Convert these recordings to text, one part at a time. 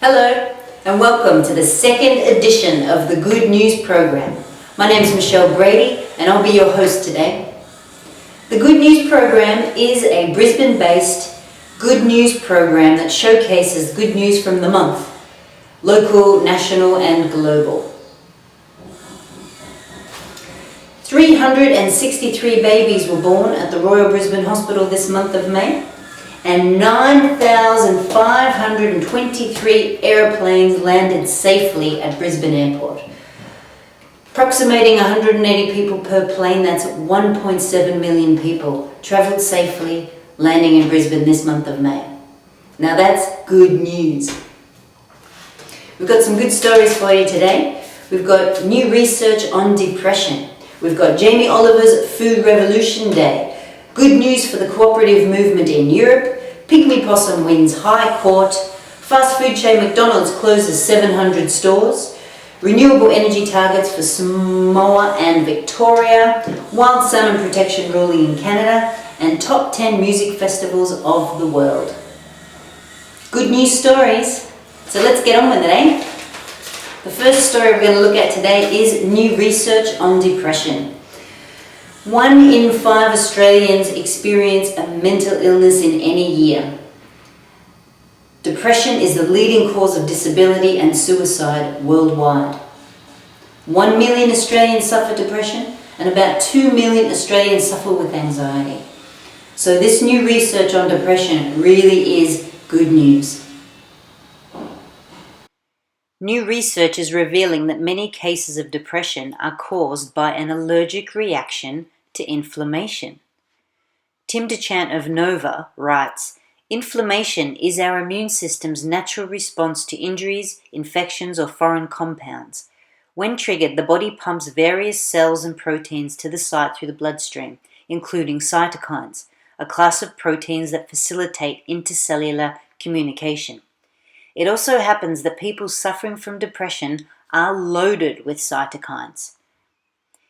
Hello and welcome to the second edition of the Good News Program. My name is Michelle Brady and I'll be your host today. The Good News Program is a Brisbane-based good news program that showcases good news from the month, local, national and global. 363 babies were born at the Royal Brisbane Hospital this month of May, and 9,523 airplanes landed safely at Brisbane Airport. Approximating 180 people per plane, that's 1.7 million people travelled safely, landing in Brisbane this month of May. Now that's good news. We've got some good stories for you today. We've got new research on depression. We've got Jamie Oliver's Food Revolution Day. Good news for the cooperative movement in Europe. Pygmy Possum wins High Court. Fast food chain McDonald's closes 700 stores. Renewable energy targets for Samoa and Victoria. Wild salmon protection ruling in Canada. And top 10 music festivals of the world. Good news stories. So let's get on with it, eh? The first story we're going to look at today is new research on depression. 1 in 5 Australians experience a mental illness in any year. Depression is the leading cause of disability and suicide worldwide. 1 million Australians suffer depression and about 2 million Australians suffer with anxiety. So this new research on depression really is good news. New research is revealing that many cases of depression are caused by an allergic reaction to inflammation. Tim DeChant of Nova writes, "Inflammation is our immune system's natural response to injuries, infections, or foreign compounds. When triggered, the body pumps various cells and proteins to the site through the bloodstream, including cytokines, a class of proteins that facilitate intercellular communication. It also happens that people suffering from depression are loaded with cytokines.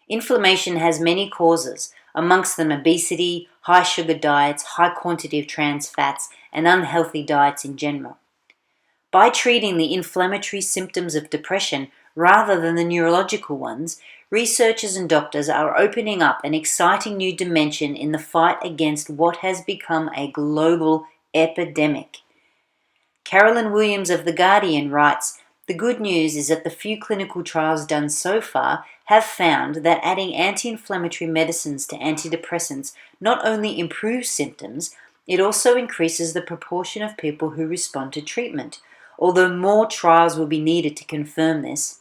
Inflammation has many causes, amongst them obesity, high sugar diets, high quantity of trans fats, and unhealthy diets in general. By treating the inflammatory symptoms of depression rather than the neurological ones, researchers and doctors are opening up an exciting new dimension in the fight against what has become a global epidemic." Carolyn Williams of The Guardian writes, "The good news is that the few clinical trials done so far have found that adding anti-inflammatory medicines to antidepressants not only improves symptoms, it also increases the proportion of people who respond to treatment, although more trials will be needed to confirm this.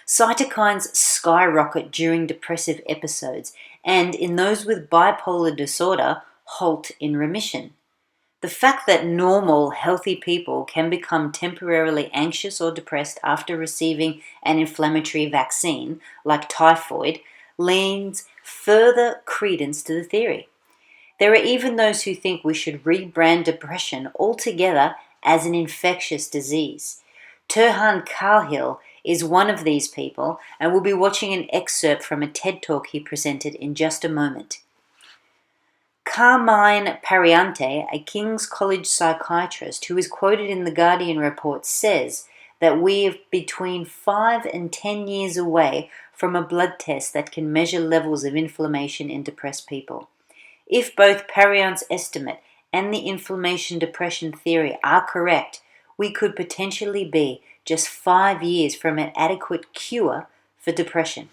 Cytokines skyrocket during depressive episodes, and in those with bipolar disorder, halt in remission. The fact that normal, healthy people can become temporarily anxious or depressed after receiving an inflammatory vaccine, like typhoid, lends further credence to the theory. There are even those who think we should rebrand depression altogether as an infectious disease. Turhan Carhill is one of these people, and we'll be watching an excerpt from a TED Talk he presented in just a moment. Carmine Pariante, a King's College psychiatrist who is quoted in the Guardian report, says that we are between 5 and 10 years away from a blood test that can measure levels of inflammation in depressed people. If both Pariante's estimate and the inflammation depression theory are correct, we could potentially be just 5 years from an adequate cure for depression."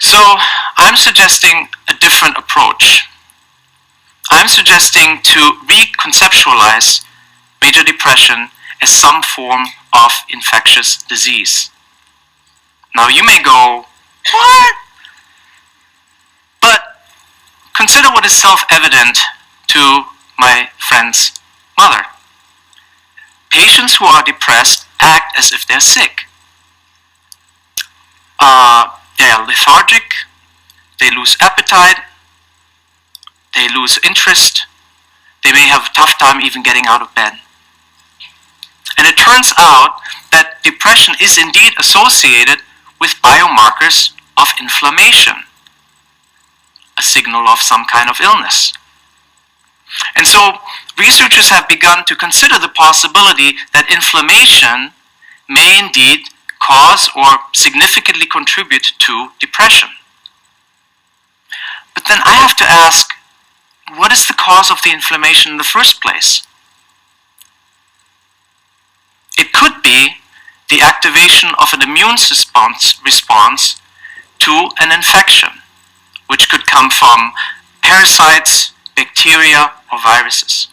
So I'm suggesting a different approach. I'm suggesting to reconceptualize major depression as some form of infectious disease. Now you may go, what? But consider what is self-evident to my friend's mother. Patients who are depressed act as if they're sick. They are lethargic, they lose appetite, they lose interest, they may have a tough time even getting out of bed. And it turns out that depression is indeed associated with biomarkers of inflammation, a signal of some kind of illness. And so researchers have begun to consider the possibility that inflammation may indeed cause or significantly contribute to depression. But then I have to ask, what is the cause of the inflammation in the first place? It could be the activation of an immune response to an infection, which could come from parasites, bacteria, or viruses.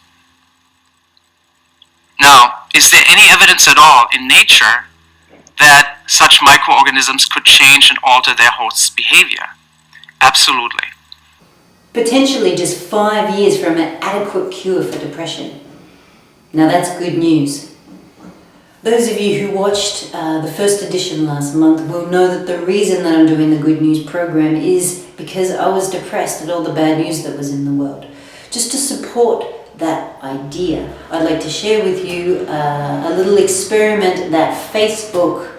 Now, is there any evidence at all in nature that such microorganisms could change and alter their host's behavior? Absolutely. Potentially just 5 years from an adequate cure for depression. Now that's good news. Those of you who watched the first edition last month will know that the reason that I'm doing the Good News program is because I was depressed at all the bad news that was in the world. Just to support that idea, I'd like to share with you a little experiment that Facebook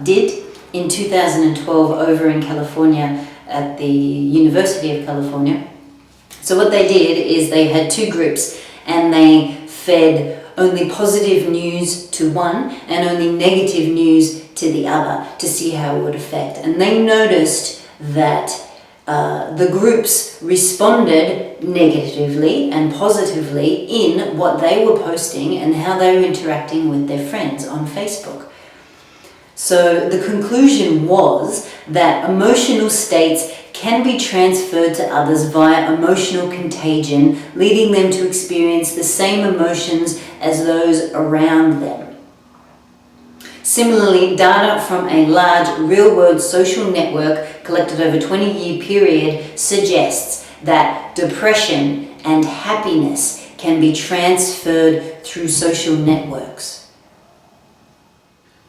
did in 2012 over in California at the University of California. So what they did is they had two groups and they fed only positive news to one and only negative news to the other to see how it would affect. And they noticed that the groups responded negatively and positively in what they were posting and how they were interacting with their friends on Facebook. So the conclusion was that emotional states can be transferred to others via emotional contagion, leading them to experience the same emotions as those around them. Similarly, data from a large real-world social network collected over a 20-year period suggests that depression and happiness can be transferred through social networks.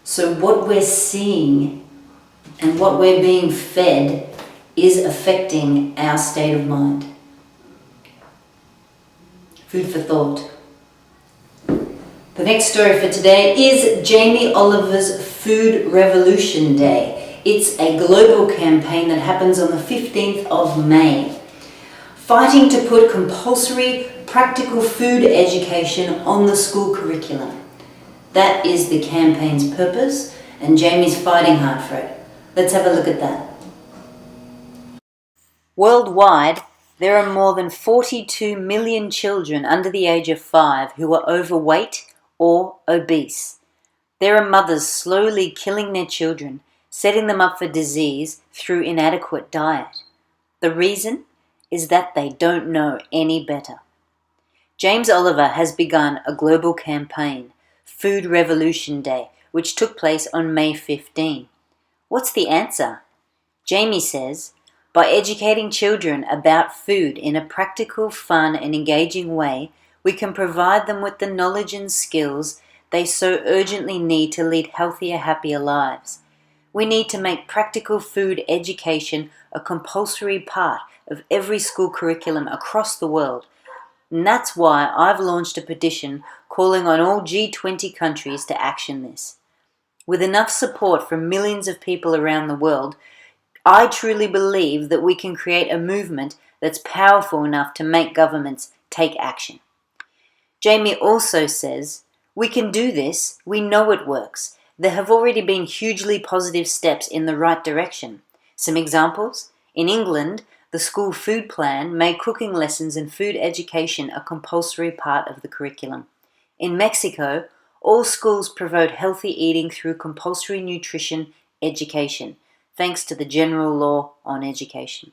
So what we're seeing and what we're being fed is affecting our state of mind. Food for thought. The next story for today is Jamie Oliver's Food Revolution Day. It's a global campaign that happens on the 15th of May, fighting to put compulsory practical food education on the school curriculum. That is the campaign's purpose, and Jamie's fighting hard for it. Let's have a look at that. Worldwide, there are more than 42 million children under the age of 5 who are overweight or obese. There are mothers slowly killing their children, setting them up for disease through inadequate diet. The reason is that they don't know any better. James Oliver has begun a global campaign, Food Revolution Day, which took place on May 15. What's the answer? Jamie says, by educating children about food in a practical, fun and engaging way, we can provide them with the knowledge and skills they so urgently need to lead healthier, happier lives. We need to make practical food education a compulsory part of every school curriculum across the world. And that's why I've launched a petition calling on all G20 countries to action this. With enough support from millions of people around the world, I truly believe that we can create a movement that's powerful enough to make governments take action. Jamie also says, we can do this, we know it works. There have already been hugely positive steps in the right direction. Some examples? In England, the school food plan made cooking lessons and food education a compulsory part of the curriculum. In Mexico, all schools promote healthy eating through compulsory nutrition education, thanks to the General Law on Education.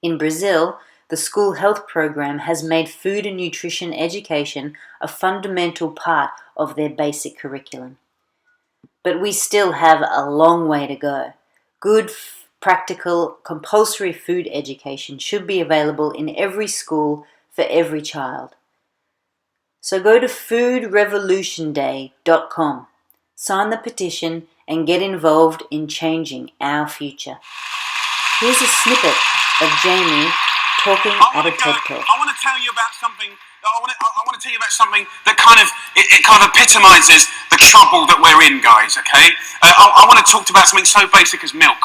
In Brazil, the school health program has made food and nutrition education a fundamental part of their basic curriculum. But we still have a long way to go. Good, practical, compulsory food education should be available in every school for every child. So go to foodrevolutionday.com, sign the petition and get involved in changing our future. Here's a snippet of Jamie talking at a TED Talk. I want to tell you about something. I want to tell you about something that kind of epitomises the trouble that we're in, guys. Okay. I want to talk about something so basic as milk.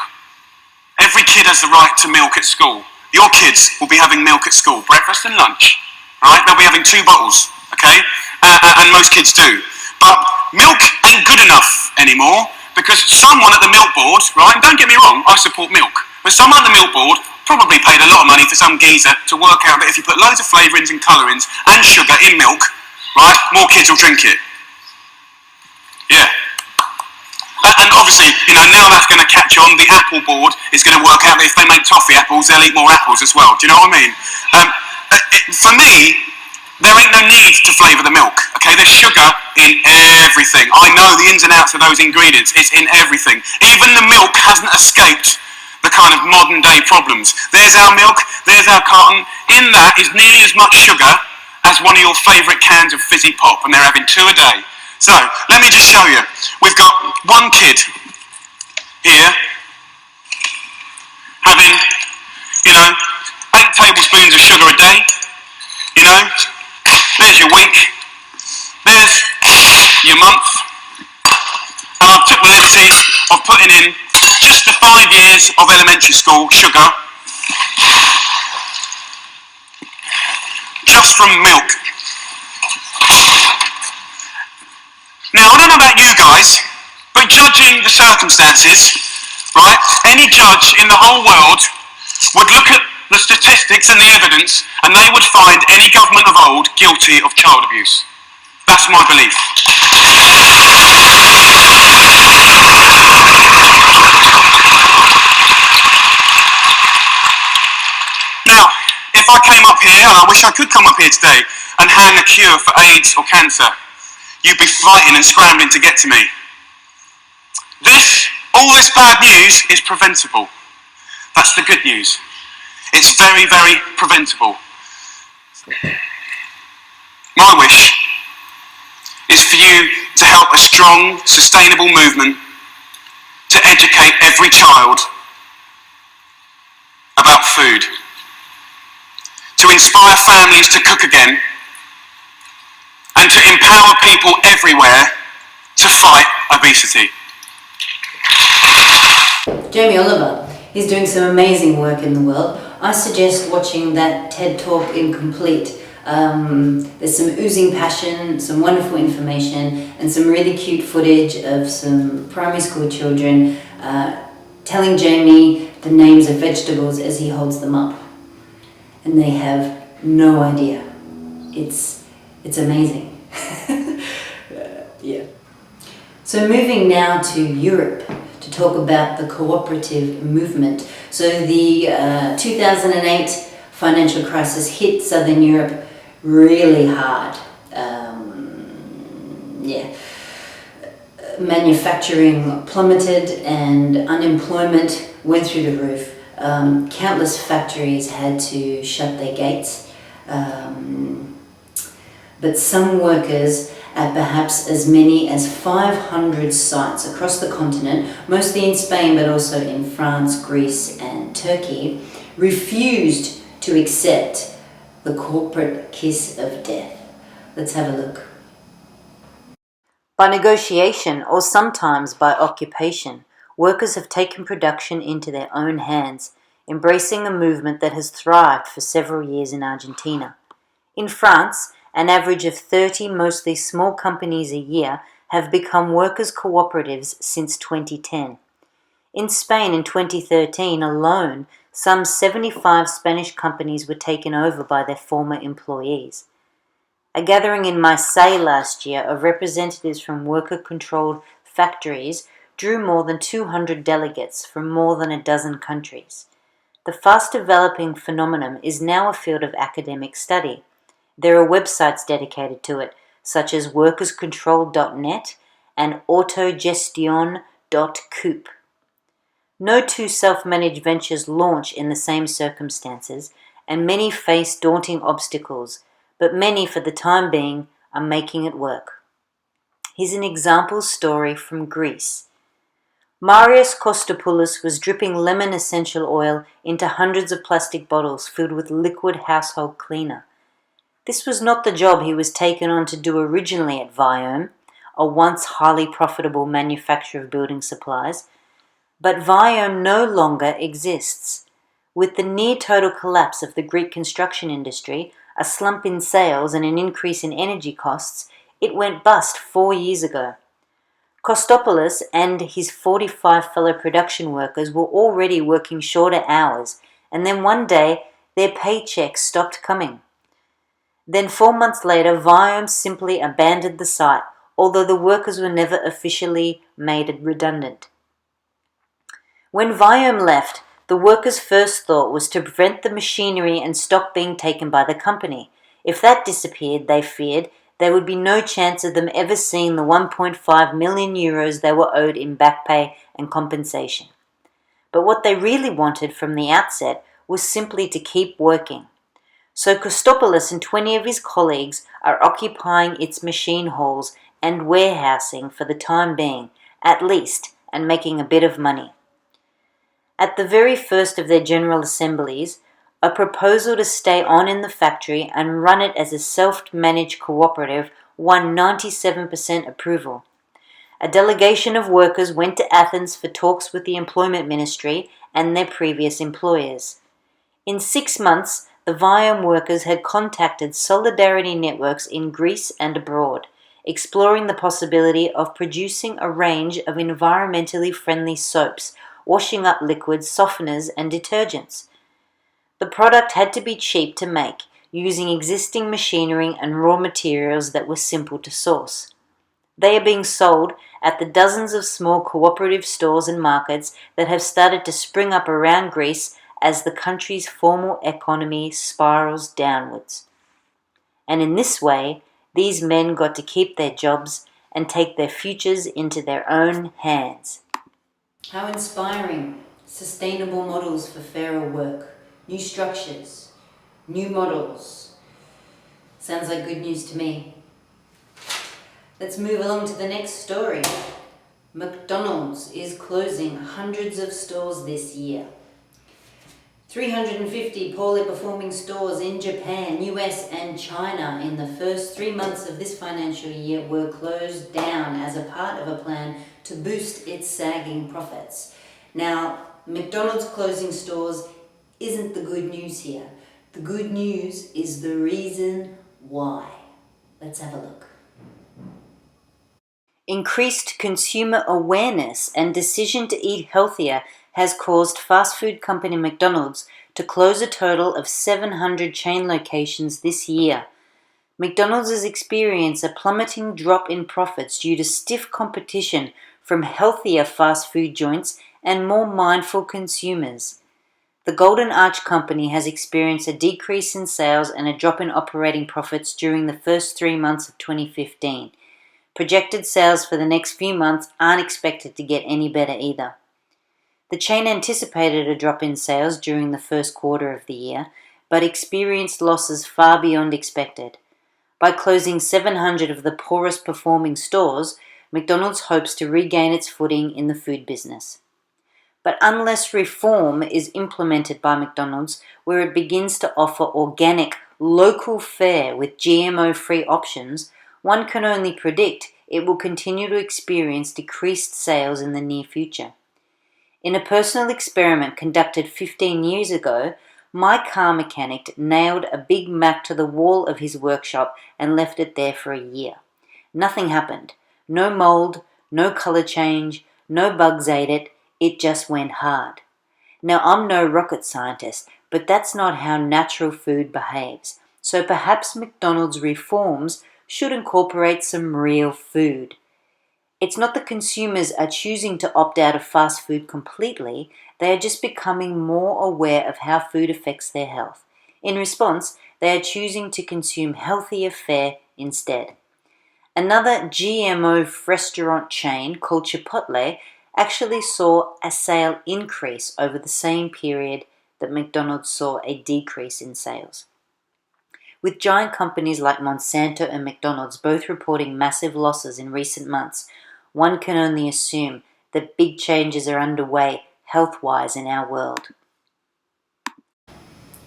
Every kid has the right to milk at school. Your kids will be having milk at school, breakfast and lunch. right? They'll be having 2 bottles, okay? And most kids do. But milk ain't good enough anymore because someone at the milk board, right, and don't get me wrong, I support milk, but someone at the milk board probably paid a lot of money for some geezer to work out that if you put loads of flavourings and colourings and sugar in milk, right, more kids will drink it. Yeah. And obviously, you know, now that's going to catch on. The Apple board is going to work out that if they make toffee apples, they'll eat more apples as well. Do you know what I mean? For me, there ain't no need to flavour the milk. Okay, there's sugar in everything. I know the ins and outs of those ingredients. It's in everything. Even the milk hasn't escaped the kind of modern day problems. There's our milk, there's our carton. In that is nearly as much sugar as one of your favourite cans of fizzy pop, and they're having 2 a day. So, let me just show you. We've got one kid here having, you know, 8 tablespoons of sugar a day. You know, there's your week, there's your month, and I've took the liberty of putting in just the 5 years of elementary school sugar, just from milk. Now, I don't know about you guys, but judging the circumstances, right, any judge in the whole world would look at the statistics and the evidence and they would find any government of old guilty of child abuse. That's my belief. Now, if I came up here, and I wish I could come up here today, and hang a cure for AIDS or cancer, you'd be fighting and scrambling to get to me. All this bad news is preventable. That's the good news. It's very, very preventable. My wish is for you to help a strong, sustainable movement to educate every child about food, to inspire families to cook again, and to empower people everywhere to fight obesity. Jamie Oliver is doing some amazing work in the world. I suggest watching that TED Talk Incomplete. There's some oozing passion, some wonderful information, and some really cute footage of some primary school children telling Jamie the names of vegetables as he holds them up. And they have no idea. It's amazing. Yeah. So moving now to Europe to talk about the cooperative movement. So the 2008 financial crisis hit Southern Europe really hard. Manufacturing plummeted and unemployment went through the roof. Countless factories had to shut their gates. But some workers at perhaps as many as 500 sites across the continent, mostly in Spain but also in France, Greece and Turkey, refused to accept the corporate kiss of death. Let's have a look. By negotiation, or sometimes by occupation, workers have taken production into their own hands, embracing a movement that has thrived for several years in Argentina. In France, an average of 30 mostly small companies a year have become workers' cooperatives since 2010. In Spain in 2013 alone, some 75 Spanish companies were taken over by their former employees. A gathering in Marseille last year of representatives from worker-controlled factories drew more than 200 delegates from more than a dozen countries. The fast-developing phenomenon is now a field of academic study. There are websites dedicated to it, such as workerscontrol.net and autogestion.coop. No two self-managed ventures launch in the same circumstances, and many face daunting obstacles, but many, for the time being, are making it work. Here's an example story from Greece. Marios Kostopoulos was dripping lemon essential oil into hundreds of plastic bottles filled with liquid household cleaner. This was not the job he was taken on to do originally at Viome, a once highly profitable manufacturer of building supplies, but Viome no longer exists. With the near-total collapse of the Greek construction industry, a slump in sales and an increase in energy costs, it went bust 4 years ago. Kostopoulos and his 45 fellow production workers were already working shorter hours, and then one day their paychecks stopped coming. Then 4 months later, Viome simply abandoned the site, although the workers were never officially made redundant. When Viome left, the workers' first thought was to prevent the machinery and stock being taken by the company. If that disappeared, they feared, there would be no chance of them ever seeing the 1.5 million euros they were owed in back pay and compensation. But what they really wanted from the outset was simply to keep working. So Kostopoulos and 20 of his colleagues are occupying its machine halls and warehousing for the time being, at least, and making a bit of money. At the very first of their general assemblies, a proposal to stay on in the factory and run it as a self-managed cooperative won 97% approval. A delegation of workers went to Athens for talks with the Employment Ministry and their previous employers. In 6 months, the Viome workers had contacted solidarity networks in Greece and abroad, exploring the possibility of producing a range of environmentally friendly soaps, washing up liquids, softeners and detergents. The product had to be cheap to make, using existing machinery and raw materials that were simple to source. They are being sold at the dozens of small cooperative stores and markets that have started to spring up around Greece as the country's formal economy spirals downwards. And in this way, these men got to keep their jobs and take their futures into their own hands. How inspiring! Sustainable models for fairer work. New structures, new models. Sounds like good news to me. Let's move along to the next story. McDonald's is closing hundreds of stores this year. 350 poorly performing stores in Japan, US and China in the first 3 months of this financial year were closed down as a part of a plan to boost its sagging profits. Now, McDonald's closing stores isn't the good news here. The good news is the reason why. Let's have a look. Increased consumer awareness and decision to eat healthier has caused fast food company McDonald's to close a total of 700 chain locations this year. McDonald's has experienced a plummeting drop in profits due to stiff competition from healthier fast food joints and more mindful consumers. The Golden Arch Company has experienced a decrease in sales and a drop in operating profits during the first 3 months of 2015. Projected sales for the next few months aren't expected to get any better either. The chain anticipated a drop in sales during the first quarter of the year, but experienced losses far beyond expected. By closing 700 of the poorest performing stores, McDonald's hopes to regain its footing in the food business. But unless reform is implemented by McDonald's, where it begins to offer organic, local fare with GMO-free options, one can only predict it will continue to experience decreased sales in the near future. In a personal experiment conducted 15 years ago, my car mechanic nailed a Big Mac to the wall of his workshop and left it there for a year. Nothing happened. No mold, no color change, no bugs ate it. It just went hard. Now, I'm no rocket scientist, but that's not how natural food behaves. So perhaps McDonald's reforms should incorporate some real food. It's not that consumers are choosing to opt out of fast food completely, they are just becoming more aware of how food affects their health. In response, they are choosing to consume healthier fare instead. Another GMO restaurant chain called Chipotle actually saw a sale increase over the same period that McDonald's saw a decrease in sales. With giant companies like Monsanto and McDonald's both reporting massive losses in recent months, one can only assume that big changes are underway health-wise in our world.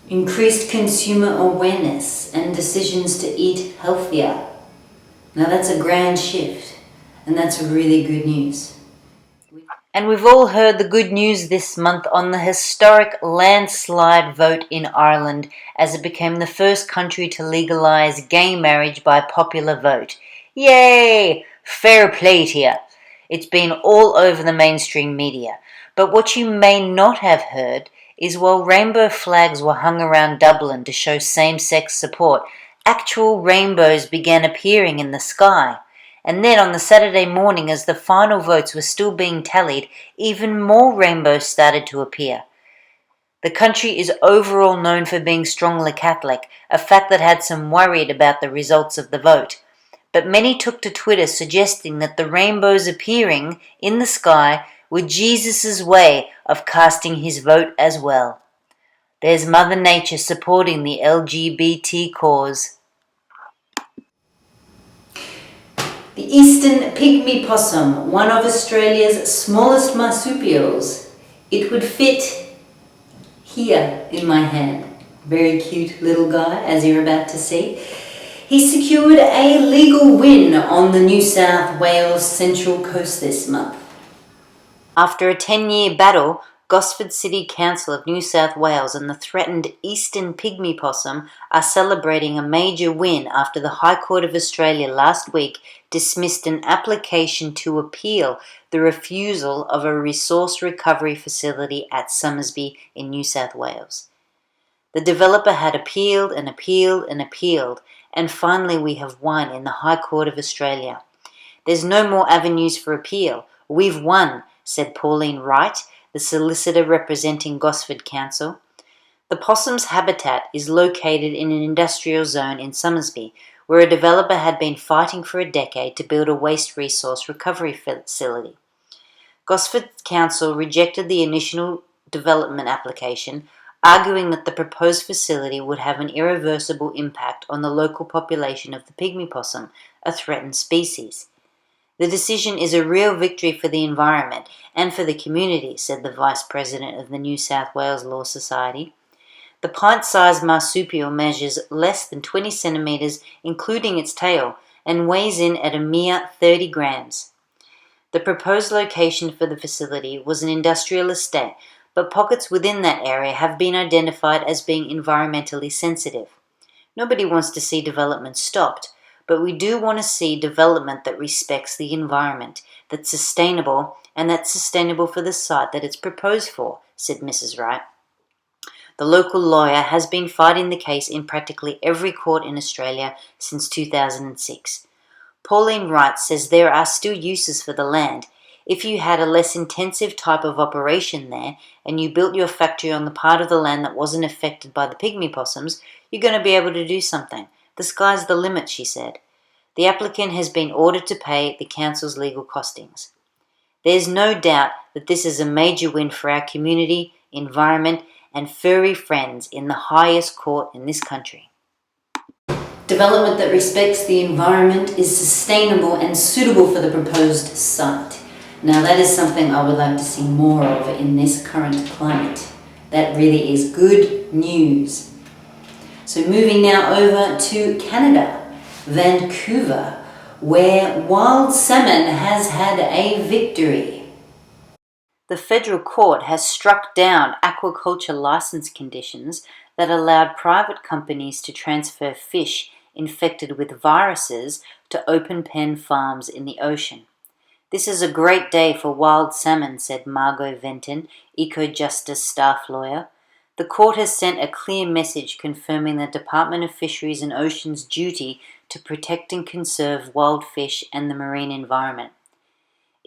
Increased consumer awareness and decisions to eat healthier. Now that's a grand shift, and that's really good news. And we've all heard the good news this month on the historic landslide vote in Ireland as it became the first country to legalise gay marriage by popular vote. Yay! Fair play to you. It's been all over the mainstream media. But what you may not have heard is while rainbow flags were hung around Dublin to show same-sex support, actual rainbows began appearing in the sky. And then on the Saturday morning, as the final votes were still being tallied, even more rainbows started to appear. The country is overall known for being strongly Catholic, a fact that had some worried about the results of the vote. But many took to Twitter suggesting that the rainbows appearing in the sky were Jesus' way of casting his vote as well. There's Mother Nature supporting the LGBT cause. The eastern pygmy possum, one of Australia's smallest marsupials. It would fit here in my hand. Very cute little guy, as you're about to see. He secured a legal win on the New South Wales Central Coast this month. After a 10-year battle, Gosford City Council of New South Wales and the threatened eastern pygmy possum are celebrating a major win after the High Court of Australia last week dismissed an application to appeal the refusal of a resource recovery facility at Somersby in New South Wales. The developer had appealed and appealed and appealed, and finally we have won in the High Court of Australia. There's no more avenues for appeal. We've won, said Pauline Wright, the solicitor representing Gosford Council. The possum's habitat is located in an industrial zone in Somersby, where a developer had been fighting for a decade to build a waste resource recovery facility. Gosford Council rejected the initial development application, arguing that the proposed facility would have an irreversible impact on the local population of the pygmy possum, a threatened species. The decision is a real victory for the environment and for the community, said the Vice President of the New South Wales Law Society. The pint-sized marsupial measures less than 20 centimetres, including its tail, and weighs in at a mere 30 grams. The proposed location for the facility was an industrial estate, but pockets within that area have been identified as being environmentally sensitive. Nobody wants to see development stopped, but we do want to see development that respects the environment, that's sustainable, and that's sustainable for the site that it's proposed for, said Mrs. Wright. The local lawyer has been fighting the case in practically every court in Australia since 2006. Pauline Wright says there are still uses for the land. If you had a less intensive type of operation there and you built your factory on the part of the land that wasn't affected by the pygmy possums, you're going to be able to do something. The sky's the limit, she said. The applicant has been ordered to pay the council's legal costings. There's no doubt that this is a major win for our community, environment, and furry friends in the highest court in this country. Development that respects the environment is sustainable and suitable for the proposed site. Now that is something I would like to see more of in this current climate. That really is good news. So moving now over to Canada, Vancouver, where wild salmon has had a victory. The federal court has struck down aquaculture license conditions that allowed private companies to transfer fish infected with viruses to open pen farms in the ocean. This is a great day for wild salmon, said Margot Venton, EcoJustice staff lawyer. The court has sent a clear message confirming the Department of Fisheries and Oceans' duty to protect and conserve wild fish and the marine environment.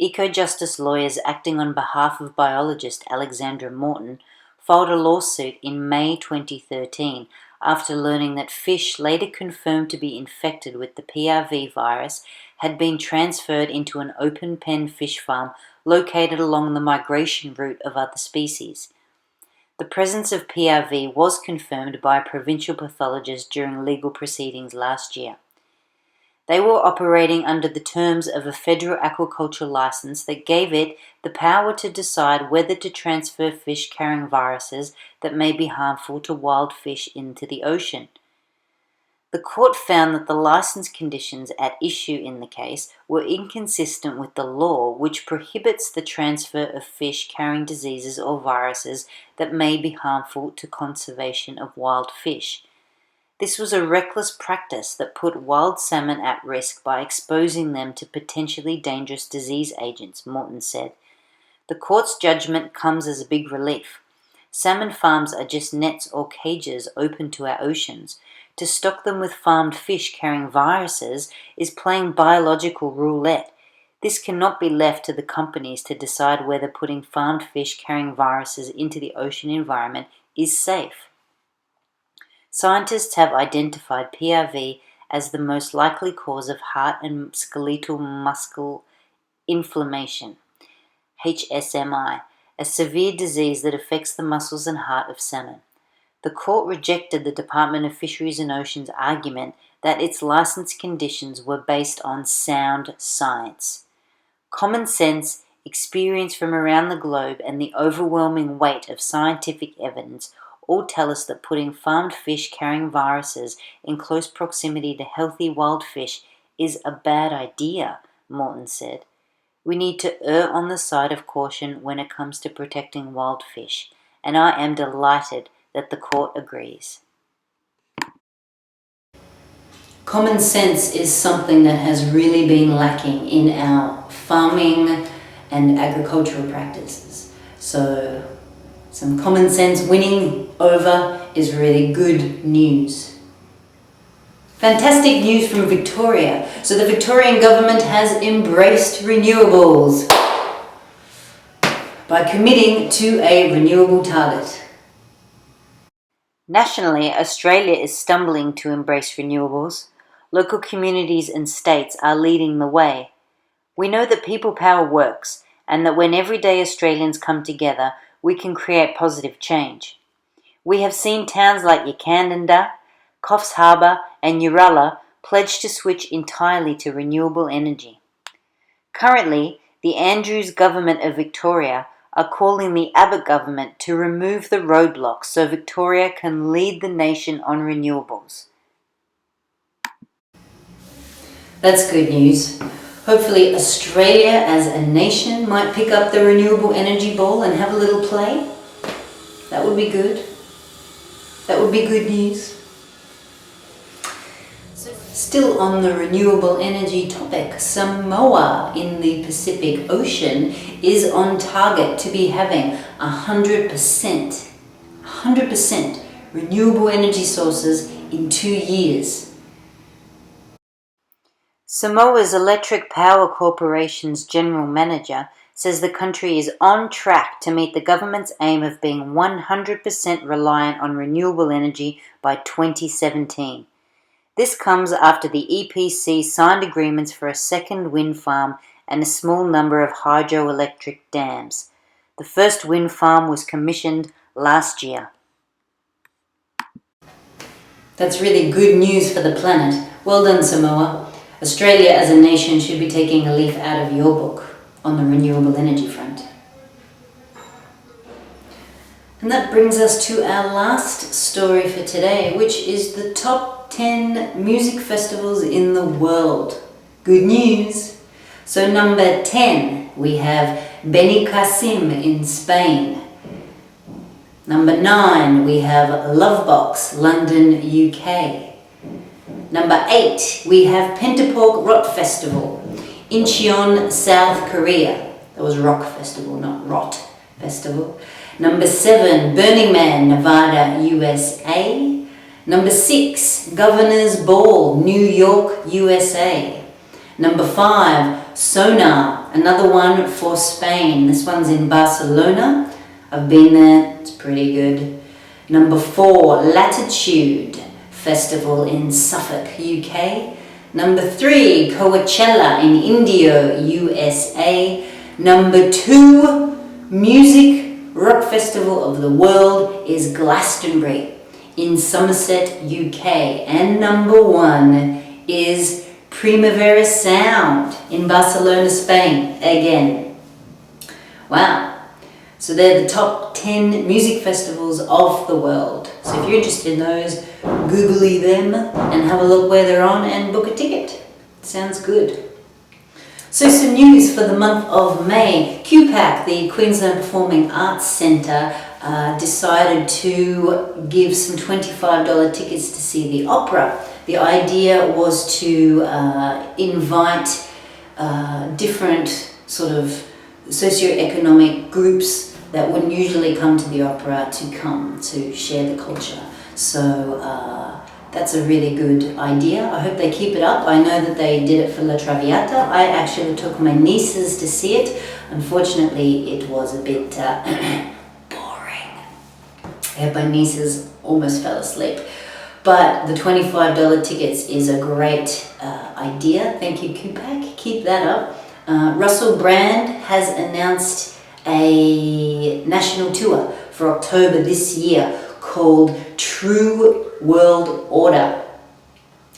EcoJustice lawyers acting on behalf of biologist Alexandra Morton filed a lawsuit in May 2013 after learning that fish later confirmed to be infected with the PRV virus had been transferred into an open pen fish farm located along the migration route of other species. The presence of PRV was confirmed by a provincial pathologist during legal proceedings last year. They were operating under the terms of a federal aquaculture license that gave it the power to decide whether to transfer fish carrying viruses that may be harmful to wild fish into the ocean. The court found that the license conditions at issue in the case were inconsistent with the law, which prohibits the transfer of fish carrying diseases or viruses that may be harmful to conservation of wild fish. This was a reckless practice that put wild salmon at risk by exposing them to potentially dangerous disease agents, Morton said. The court's judgment comes as a big relief. Salmon farms are just nets or cages open to our oceans. To stock them with farmed fish carrying viruses is playing biological roulette. This cannot be left to the companies to decide whether putting farmed fish carrying viruses into the ocean environment is safe. Scientists have identified PRV as the most likely cause of heart and skeletal muscle inflammation, HSMI, a severe disease that affects the muscles and heart of salmon. The court rejected the Department of Fisheries and Oceans' argument that its license conditions were based on sound science. Common sense, experience from around the globe, and the overwhelming weight of scientific evidence all tell us that putting farmed fish carrying viruses in close proximity to healthy wild fish is a bad idea, Morton said. We need to err on the side of caution when it comes to protecting wild fish, and I am delighted that the court agrees. Common sense is something that has really been lacking in our farming and agricultural practices. So some common sense winning over is really good news. Fantastic news from Victoria. So the Victorian government has embraced renewables by committing to a renewable target. Nationally, Australia is stumbling to embrace renewables. Local communities and states are leading the way. We know that people power works, and that when everyday Australians come together, we can create positive change. We have seen towns like Yakandanda, Coffs Harbour and Uralla pledge to switch entirely to renewable energy. Currently, the Andrews government of Victoria are calling the Abbott government to remove the roadblocks so Victoria can lead the nation on renewables. That's good news. Hopefully Australia as a nation might pick up the renewable energy ball and have a little play. That would be good. That would be good news. Still on the renewable energy topic, Samoa in the Pacific Ocean is on target to be having 100% renewable energy sources in 2 years. Samoa's Electric Power Corporation's general manager says the country is on track to meet the government's aim of being 100% reliant on renewable energy by 2017. This comes after the EPC signed agreements for a second wind farm and a small number of hydroelectric dams. The first wind farm was commissioned last year. That's really good news for the planet. Well done, Samoa. Australia as a nation should be taking a leaf out of your book on the renewable energy front. And that brings us to our last story for today, which is the top 10 music festivals in the world. Good news! So number 10, we have Benicassim in Spain. Number 9, we have Lovebox, London, UK. Number 8, we have Pentapork Rock Festival, Incheon, South Korea. That was Rock Festival, not Rot Festival. Number 7, Burning Man, Nevada, USA. Number 6, Governor's Ball, New York, USA. Number 5, Sonar, another one for Spain. This one's in Barcelona. I've been there, it's pretty good. Number 4, Latitude Festival in Suffolk, UK. Number 3, Coachella in Indio, USA. Number 2, Music Rock Festival of the World is Glastonbury in Somerset, UK. And number 1 is Primavera Sound in Barcelona, Spain, again. Wow. So they're the top 10 music festivals of the world. So if you're interested in those, googly them and have a look where they're on and book a ticket. Sounds good. So some news for the month of May. QPAC, the Queensland Performing Arts Centre, decided to give some $25 tickets to see the opera. The idea was to invite different sort of socioeconomic groups that wouldn't usually come to the opera to come to share the culture. So that's a really good idea. I hope they keep it up. I know that they did it for La Traviata. I actually took my nieces to see it. Unfortunately, it was a bit boring. My nieces almost fell asleep. But the $25 tickets is a great idea. Thank you, QPAC. Keep that up. Russell Brand has announced a national tour for October this year called True World Order.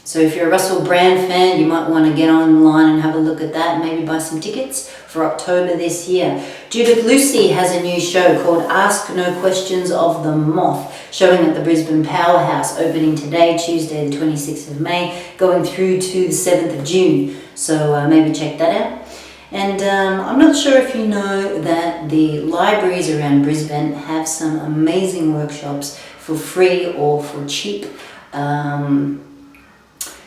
So if you're a Russell Brand fan, you might want to get online and have a look at that, maybe buy some tickets for October this year. Judith Lucy has a new show called Ask No Questions of the Moth, showing at the Brisbane Powerhouse, opening today, Tuesday the 26th of May, going through to the 7th of June. So maybe check that out. And I'm not sure if you know that the libraries around Brisbane have some amazing workshops for free or for cheap.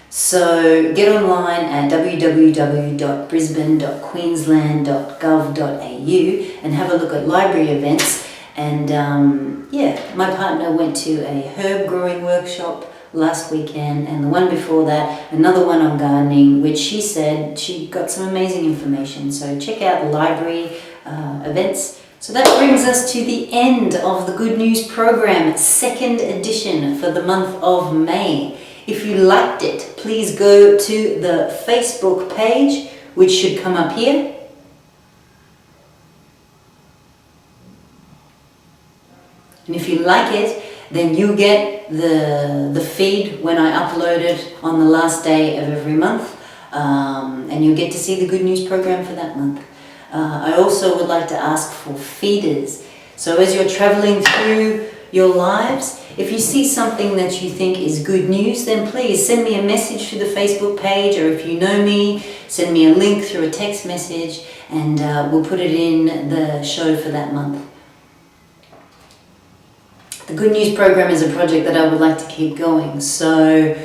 So get online at www.brisbane.queensland.gov.au and have a look at library events. And my partner went to a herb growing workshop last weekend, and the one before that, another one on gardening, which she said she got some amazing information. So check out the library events. So that brings us to the end of the Good News program, second edition for the month of May. If you liked it, please go to the Facebook page, which should come up here. And if you like it, then you get the feed when I upload it on the last day of every month, and you'll get to see the Good News program for that month. I also would like to ask for feeders. So as you're traveling through your lives, if you see something that you think is good news, then please send me a message through the Facebook page, or if you know me, send me a link through a text message, and we'll put it in the show for that month. The Good News program is a project that I would like to keep going, so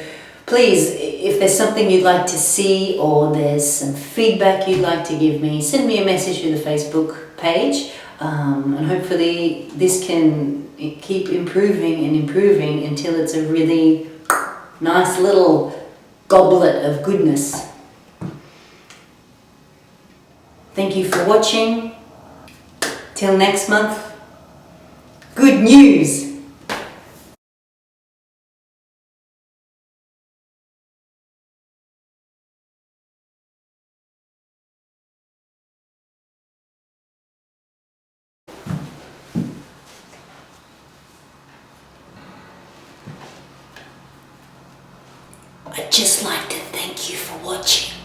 please, if there's something you'd like to see or there's some feedback you'd like to give me, send me a message through the Facebook page, and hopefully this can keep improving and improving until it's a really nice little goblet of goodness. Thank you for watching. Till next month, good news! I'd just like to thank you for watching.